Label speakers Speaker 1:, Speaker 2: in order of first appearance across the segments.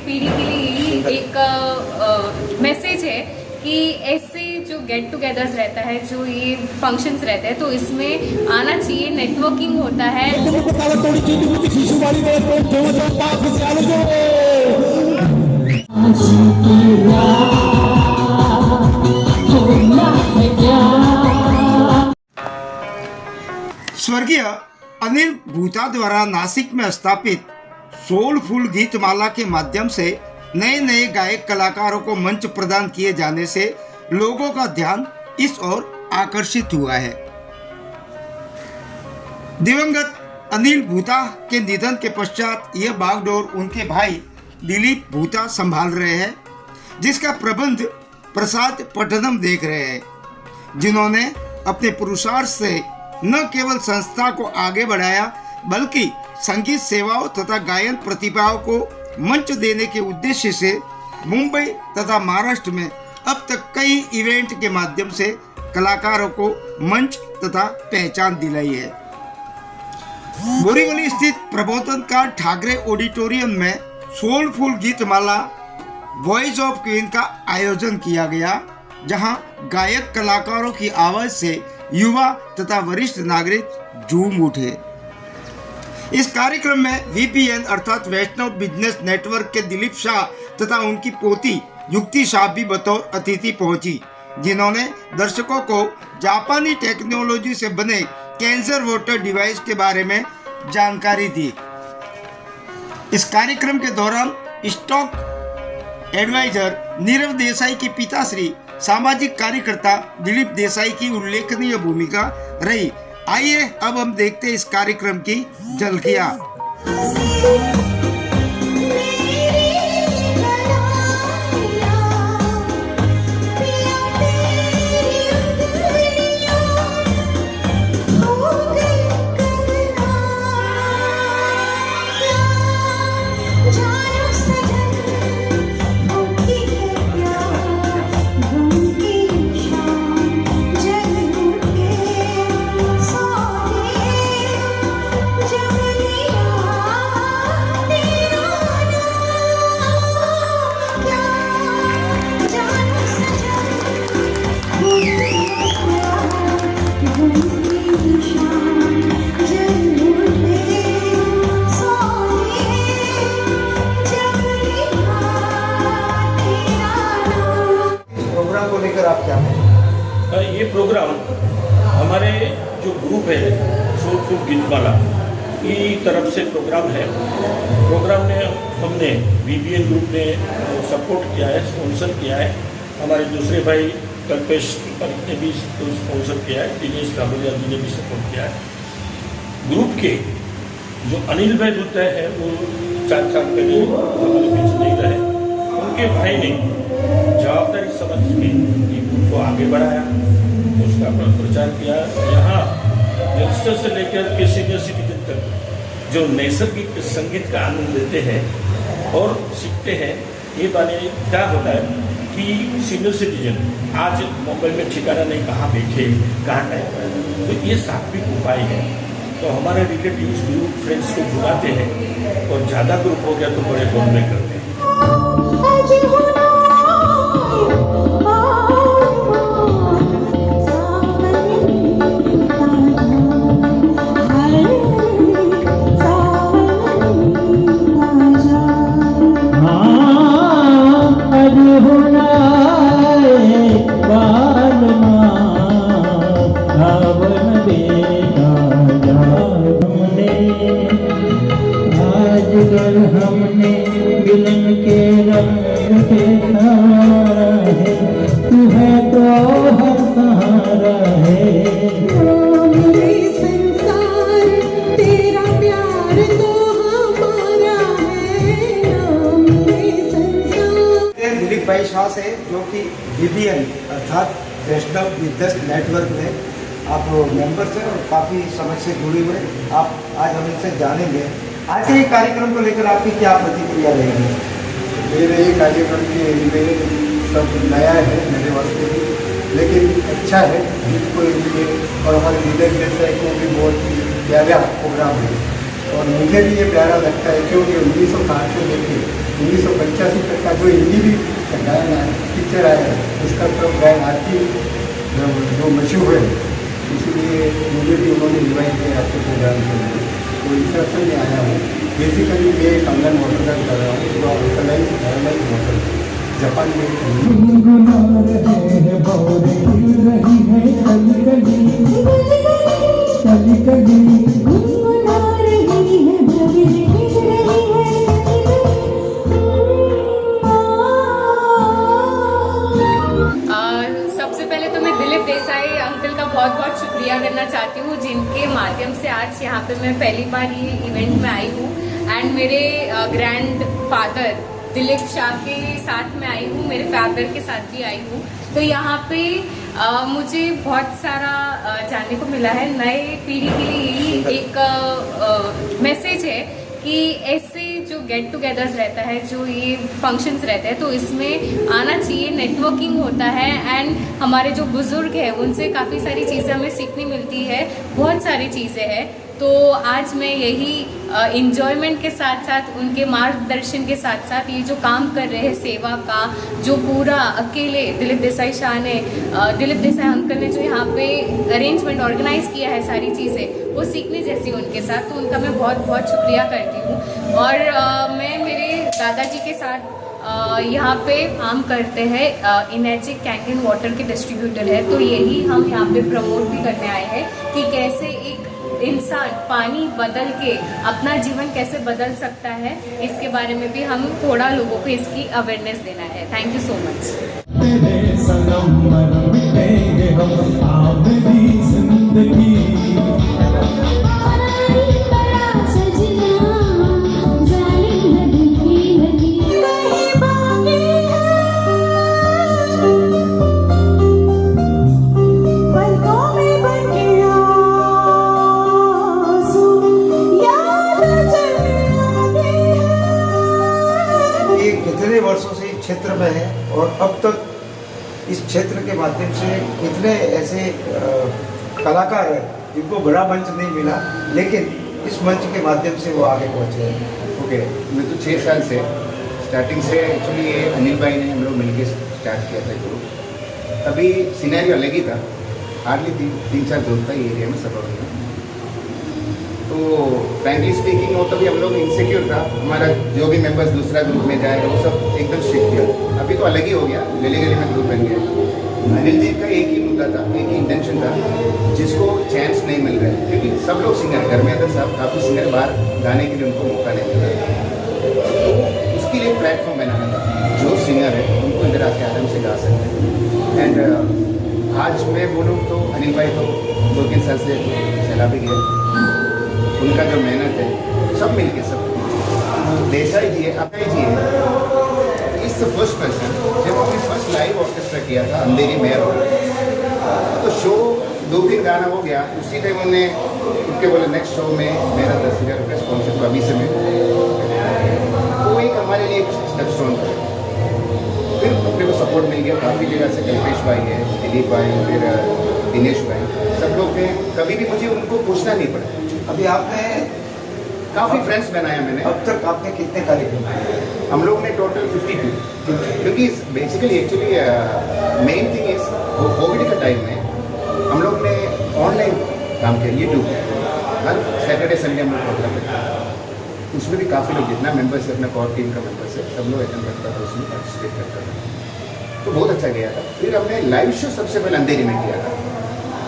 Speaker 1: पीढ़ी के लिए यही एक मैसेज है कि ऐसे जो गेट टुगेदर्स रहता है, जो ये फंक्शंस रहते हैं, तो इसमें आना चाहिए, नेटवर्किंग होता है।
Speaker 2: स्वर्गीय अनिल भूता द्वारा नासिक में स्थापित सोलफुल गीतमाला के माध्यम से नए नए गायक कलाकारों को मंच प्रदान किए जाने से लोगों का ध्यान इस ओर आकर्षित हुआ है। दिवंगत अनिल भूता के निधन के पश्चात यह बागडोर उनके भाई दिलीप भूता संभाल रहे हैं, जिसका प्रबंध प्रसाद पटनम देख रहे हैं, जिन्होंने अपने पुरुषार्थ से न केवल संस्था को आगे बढ़ाया बल्कि संगीत सेवाओं तथा गायन प्रतिभाओं को मंच देने के उद्देश्य से मुंबई तथा महाराष्ट्र में अब तक कई इवेंट के माध्यम से कलाकारों को मंच तथा पहचान दिलाई है। बोरीवली स्थित प्रबोधनकार ठाकरे ऑडिटोरियम में soulful Geetmala voice of queen का आयोजन किया गया, जहां गायक कलाकारों की आवाज से युवा तथा वरिष्ठ नागरिक झूम उठे। इस कार्यक्रम में वीपीएन अर्थात वैष्णव बिजनेस नेटवर्क के दिलीप शाह तथा उनकी पोती युक्ति शाह भी बतौर अतिथि पहुंची, जिन्होंने दर्शकों को जापानी टेक्नोलॉजी से बने कैंसर वाटर डिवाइस के बारे में जानकारी दी। इस कार्यक्रम के दौरान स्टॉक एडवाइजर नीरव देसाई की पिताश्री सामाजिक कार्यकर्ता दिलीप देसाई की उल्लेखनीय भूमिका रही। आइए अब हम देखते हैं इस कार्यक्रम की झलकियां।
Speaker 3: ये प्रोग्राम हमारे जो ग्रुप है सोलफुल गीतमाला की तरफ से प्रोग्राम है। प्रोग्राम में हमने वीपीएन ग्रुप ने सपोर्ट किया है, स्पॉन्सर किया है। हमारे दूसरे भाई कल्पेश ने भी स्पॉन्सर किया है, दिनेश रावलिया जी ने भी सपोर्ट किया है। ग्रुप के जो अनिल भाई भूता है वो 4 साल पहले हमारे बीच नहीं रहे, उनके भाई ने जवाबदारी समझ के ग्रुप को आगे बढ़ाया, उसका प्रचार किया। यहाँ यंगस्टर से लेकर के सीनियर सिटीजन तक जो नैसर्गिक संगीत का आनंद लेते हैं और सीखते हैं। ये बाने क्या होता है कि सीनियर सिटीजन आज मुंबई में ठिकाना नहीं, कहाँ बैठे कहाँ टाइम, तो ये सात्विक उपाय है। तो हमारे रिलेटिव्स ग्रुप फ्रेंड्स को बुलाते हैं और ज़्यादा ग्रुप हो गया तो बड़े हॉल में करते हैं।
Speaker 4: हमने मिलन के रंग देखा है, तू है तो हर सहारा है।
Speaker 5: मेरे संसार तेरा प्यार तो हमारा है, मेरे संसार।
Speaker 2: दिलीप भाई शाह से जो कि वीपीएन अर्थात वैष्णव बिजनेस नेटवर्क में आप मेंबर्स हैं और काफ़ी समय से जुड़े हुए। आप आज हम इनसे जानेंगे आज के ये कार्यक्रम को लेकर आपकी क्या प्रतिक्रिया रहेगी।
Speaker 6: मेरे ये कार्यक्रम के लिए सब नया है मेरे वास्ते भी, लेकिन अच्छा है जिसको लिए और हमारे लीडर जैसा को भी बहुत प्यारा प्रोग्राम है और मुझे भी ये प्यारा लगता है क्योंकि 1960 से लेकर 1985 तक का जो हिंदी भी गायन पिक्चर आया है उसका तो गायन आरती जो मशहूर है, इसीलिए मुझे भी उन्होंने इन्वाइट किया आपके प्रोग्राम के लिए। तो इस तरह से मैं आया हूँ। बेसिकली मैं एक ऑनलाइन वाटर का कर रहा हूँ, जो अल्कलाइन पैरालाइन वाटर जापान में
Speaker 4: गुनगुना रहे हैं भौरे हिल रही है कली कली कली कली
Speaker 5: गुनगुना रही है भौरे हिल रही है
Speaker 1: सबसे पहले तो मैं दिलीप देसाई अंकल का बहुत बहुत शुक्रिया करना चाहती हूँ, जिनके माध्यम से आज यहाँ पे मैं पहली बार ये इवेंट में आई हूँ। एंड मेरे ग्रैंड फादर दिलीप शाह के साथ में आई हूँ, मेरे फादर के साथ भी आई हूँ। तो यहाँ पे मुझे बहुत सारा जानने को मिला है। नए पीढ़ी के लिए यही एक मैसेज है कि ऐसे जो गेट टुगेदर्स रहता है, जो ये फंक्शंस रहते हैं, तो इसमें आना चाहिए। नेटवर्किंग होता है एंड हमारे जो बुजुर्ग हैं उनसे काफ़ी सारी चीज़ें हमें सीखने मिलती है, बहुत सारी चीज़ें हैं। तो आज मैं यही इंजॉयमेंट के साथ साथ उनके मार्गदर्शन के साथ साथ ये जो काम कर रहे हैं सेवा का, जो पूरा अकेले दिलीप देसाई शाह ने, दिलीप देसाई अंकल ने जो यहाँ पे अरेंजमेंट ऑर्गेनाइज किया है सारी चीज़ें, वो सीखने जैसी उनके साथ। तो उनका मैं बहुत बहुत शुक्रिया करती हूँ। और मैं मेरे दादाजी के साथ यहाँ पे काम करते हैं, इनर्जिक कैंटीन वाटर के डिस्ट्रीब्यूटर है। तो यही हम यहाँ पे प्रमोट भी करने आए हैं कि कैसे एक इंसान पानी बदल के अपना जीवन कैसे बदल सकता है, इसके बारे में भी हम थोड़ा लोगों को इसकी अवेयरनेस देना है। Thank you so much.
Speaker 4: तेरे सनम मर मिटेंगे हम आबदी जिंदगी
Speaker 2: कितने वर्षों से इस क्षेत्र में है और अब तक इस क्षेत्र के माध्यम से कितने ऐसे कलाकार हैं जिनको बड़ा मंच नहीं मिला, लेकिन इस मंच के माध्यम से वो आगे पहुंचे हैं।
Speaker 7: ओके, मैं तो 6 साल से स्टार्टिंग से एक्चुअली ये अनिल भाई ने हम लोग मिलकर स्टार्ट किया था ग्रुप। तभी सिनेरियो अलग ही था, हार्डली 3-4 ग्रुप था ये एरिया में सब में। तो फ्रैंकली स्पीकिंग वो तभी हम लोग इनसिक्योर था, हमारा जो भी मेंबर्स दूसरा ग्रुप में जाएगा वो सब एकदम स्ट्रिक्ट किया। अभी तो अलग ही हो गया, गली गली में ग्रुप बन गया। अनिल जी का एक ही मुद्दा था, एक ही इंटेंशन था, जिसको चांस नहीं मिल रहा है, क्योंकि सब लोग सिंगर घर में अंदर सब काफ़ी सिंगर बाहर गाने के लिए उनको मौका नहीं मिल रहा। तो उसके लिए प्लेटफॉर्म बनाना था, जो सिंगर है उनको इधर आके आराम से गा सकते हैं। एंड आज मैं बोलूँ तो अनिल भाई तो 2-3 साल से चला भी गया, उनका जो मेहनत है सब मिलके सब देसाई जी है, अभय जी है, इस फर्स्ट पर्सन जब हमने फर्स्ट लाइव ऑर्केस्ट्रा किया था अंधेरी में, तो शो 2-3 गाना हो गया, उसी टाइम उन्होंने उनके बोले नेक्स्ट शो में मेरा 10,000 रुपये स्पॉन्सर को अभी से मैं, तो एक हमारे लिए एक स्टेप स्टोन था। फिर अपने को सपोर्ट मिल गया काफ़ी जगह से, कल्पेश भाई है, दिलीप भाई, फिर दिनेश भाई, सब लोग हैं, कभी भी मुझे उनको पूछना नहीं पड़ा।
Speaker 2: अभी आपने
Speaker 7: काफ़ी फ्रेंड्स बनाया मैंने।
Speaker 2: अब तक आपने कितने कार्यक्रम किए?
Speaker 7: हम लोग ने टोटल 52, क्योंकि basically actually main thing is वो कोविड का टाइम में हम लोग ने ऑनलाइन काम किया, यूट्यूब हर सैटरडे संडे हम लोग प्रोग्राम करते, उसमें भी काफ़ी लोग, जितना मेंबर्स है अपना कोर टीम का मेंबर्स है सब लोग अटेंड करता था, उसमें पार्टिसिपेट करता था, तो बहुत अच्छा गया था। फिर हमने लाइव शो सबसे पहले अंधेरी में किया था,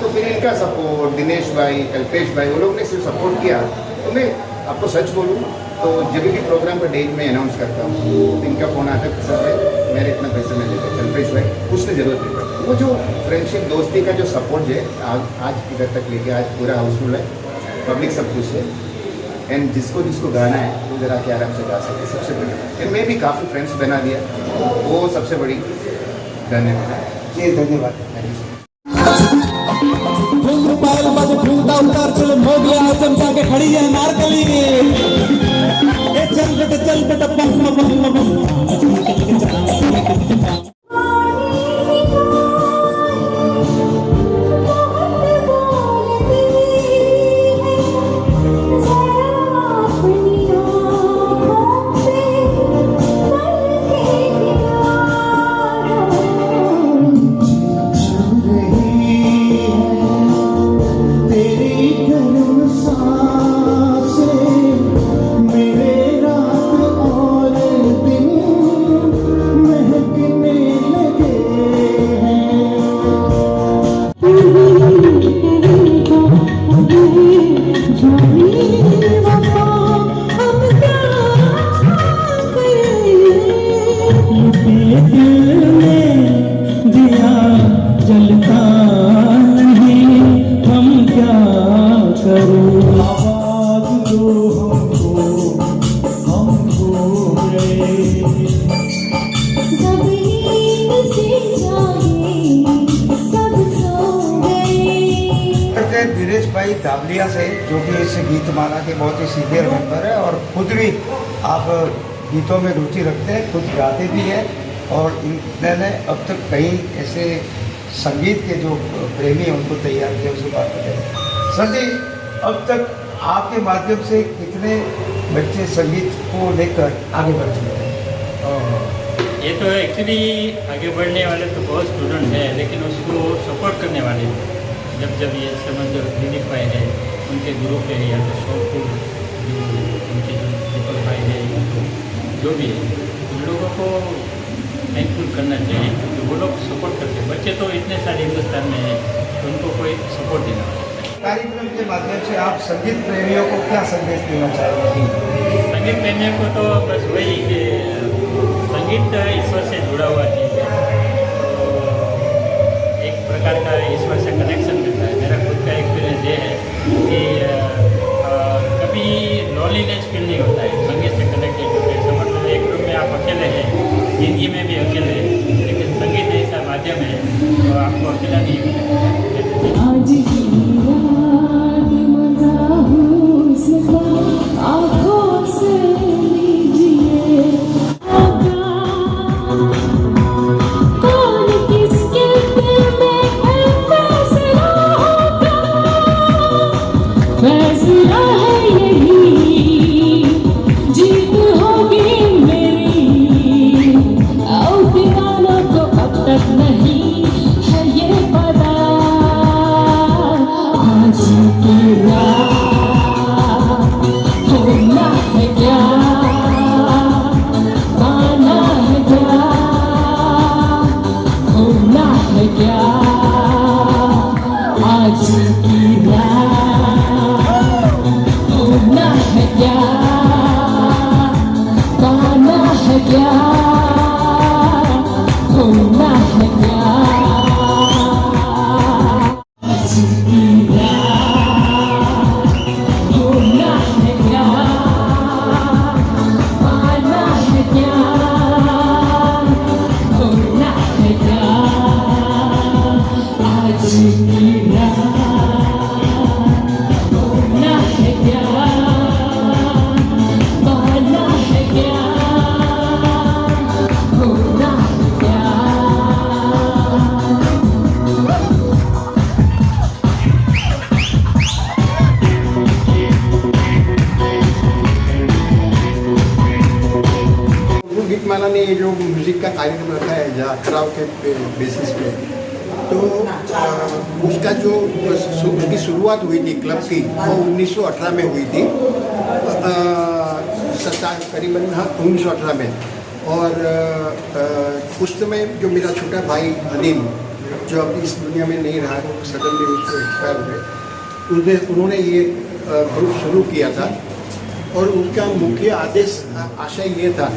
Speaker 7: तो फिर इनका सपोर्ट, दिनेश भाई, कल्पेश भाई, वो लोग ने सिर्फ सपोर्ट किया। तो मैं आपको सच बोलूँ तो जब भी प्रोग्राम का डेट में अनाउंस करता हूँ तो इनका फ़ोन आता है, सर मेरे इतना पैसा नहीं देते, कल्पेश भाई उसने ज़रूरत नहीं पड़ती। वो जो फ्रेंडशिप दोस्ती का जो सपोर्ट है आज इधर तक लेके आज पूरा हाउसफुल है, पब्लिक सब कुछ है, एंड जिसको जिसको गाना है वो जरा के आराम से गा सके, सबसे बड़ी। फिर मैं भी काफ़ी फ्रेंड्स बना दिया, वो सबसे बड़ी धन्यवाद।
Speaker 2: जी धन्यवाद।
Speaker 7: Thank you so much.
Speaker 4: पायल बज ढूंढता उतार चल मोगला चमचा के खड़ी है नारकली, ए चल बेटा बम बम बम। दिल में दिया जलता नहीं, हम क्या करें। आवाज दो हमको गए।
Speaker 5: सब नींद से जागे, सब सो गए।
Speaker 2: करते धीरेश भाई धाबलिया से, जो कि इस गीतमाला के बहुत ही सीनियर मेंबर है और खुद भी आप गीतों में रुचि रखते हैं, खुद गाते भी हैं और इन्होंने अब तक कई ऐसे संगीत के जो प्रेमी हैं उनको तैयार किया, उससे बात करें। सर जी, अब तक आपके माध्यम से कितने बच्चे संगीत को लेकर आगे बढ़ चुके हैं?
Speaker 8: ये तो एक्चुअली आगे बढ़ने वाले तो बहुत स्टूडेंट हैं, लेकिन उसको सपोर्ट करने वाले जब ये समझ दिलीप भाई है, उनके ग्रुप है या तो सोलफुल जो उनके जो दीपक भाई है, जो भी है, उन लोगों को थैंकफुल करना चाहिए क्योंकि वो लोग सपोर्ट करते हैं। बच्चे तो इतने सारे हिंदुस्तान में हैं, तो उनको कोई सपोर्ट देना पड़ता है।
Speaker 2: कार्यक्रम के माध्यम से आप संगीत प्रेमियों को क्या संदेश देना चाहेंगे?
Speaker 8: संगीत प्रेमियों को तो बस वही कि संगीत ईश्वर से जुड़ा हुआ चीज़ है, तो एक प्रकार का ईश्वर से कनेक्शन मिलता है। मेरा खुद का एक्सपीरियंस ये है कि कभी लॉनलीनेस फील नहीं होता है संगीत से कनेक्टेड होकर। समझ लो एक रूम में आप अकेले हैं, जिंदगी में भी अकेले हैं, लेकिन संगीत ऐसा माध्यम है तो आपको अकेला नहीं होता।
Speaker 5: आज की रात मजा हुस्न आँखों से लीजिए, कौन किसके दिल में है फैसला होगा, फैसला है यही, जीत होगी मेरी। आओ दीवानों को अब तक नहीं है ये पता, आज की रात होना है क्या, पाना है क्या, होना है क्या। आज की रात होना है क्या, पाना है क्या, होना है क्या। आज की रात होना है क्या, पाना है क्या, होना है क्या। आज की रात होना है क्या, पाना है क्या, होना है क्या।
Speaker 6: गुरु गीतमाला ने ये जो म्यूज़िक का कार्यक्रम रखा है यात्राओं के बेसिस पे, तो उसका जो उसकी शुरुआत हुई थी क्लब की, वो 1918 में हुई थी, करीबन 1918 में। और उस समय जो मेरा छोटा भाई अनिल, जो अब इस दुनिया में नहीं रहा, सडनली उसको एक्सपायर हुए, उन्होंने ये ग्रुप शुरू किया था। और उनका मुख्य आशय ये था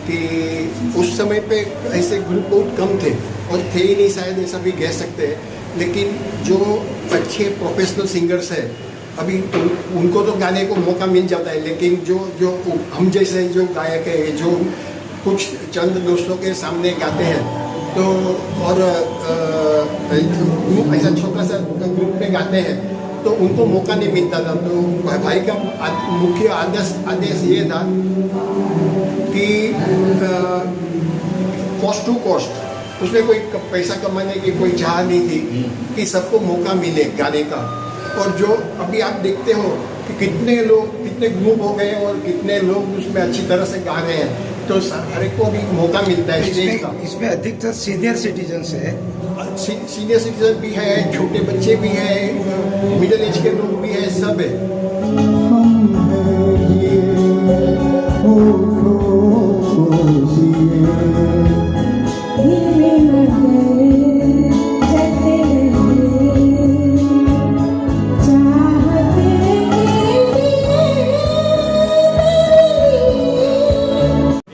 Speaker 6: कि उस समय पे ऐसे ग्रुप बहुत कम थे और थे ही नहीं, शायद ऐसा भी कह सकते हैं। लेकिन जो अच्छे प्रोफेशनल सिंगर्स हैं अभी उनको तो गाने को मौका मिल जाता है, लेकिन जो हम जैसे जो गायक है, जो कुछ चंद दोस्तों के सामने गाते हैं, तो और ऐसा छोटा सा ग्रुप में गाते हैं, तो उनको मौका नहीं मिलता था। तो भाई का मुख्य आदेश ये था कि कॉस्ट टू कॉस्ट, उसमें कोई पैसा कमाने की कोई चाह नहीं थी कि सबको मौका मिले गाने का। और जो अभी आप देखते हो कि कितने ग्रुप हो गए और कितने लोग उसमें अच्छी तरह से गा रहे हैं, तो हर एक को भी मौका मिलता है स्टेज का।
Speaker 2: इसमें अधिकतर सीनियर सिटीजन्स है,
Speaker 6: सीनियर सिटीजन भी है, छोटे बच्चे भी हैं, मिडिल एज के लोग भी हैं, सब है।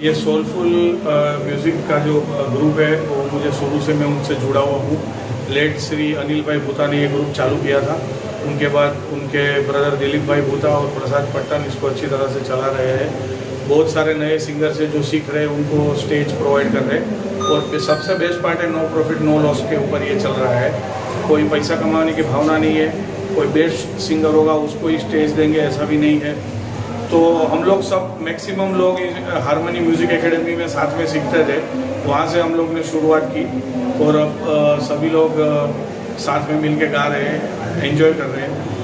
Speaker 3: ये सोलफुल
Speaker 9: सोलफुल म्यूज़िक का जो ग्रुप है वो मुझे शुरू से मैं उनसे जुड़ा हुआ हूँ। लेट श्री अनिल भाई भूता ने ये ग्रुप चालू किया था, उनके बाद उनके ब्रदर दिलीप भाई भूता और प्रसाद पट्टन इसको अच्छी तरह से चला रहे हैं। बहुत सारे नए सिंगर्स हैं जो सीख रहे हैं, उनको स्टेज प्रोवाइड कर रहे हैं। और सबसे बेस्ट पार्ट है नो प्रॉफिट नो लॉस के ऊपर ये चल रहा है। कोई पैसा कमाने की भावना नहीं है, कोई बेस्ट सिंगर होगा उसको ही स्टेज देंगे ऐसा भी नहीं है। तो हम लोग सब मैक्सिमम लोग हारमोनी म्यूज़िक एकेडमी में साथ में सीखते थे, वहाँ से हम लोग ने शुरुआत की और अब सभी लोग साथ में मिल के गा रहे हैं, एंजॉय कर रहे हैं।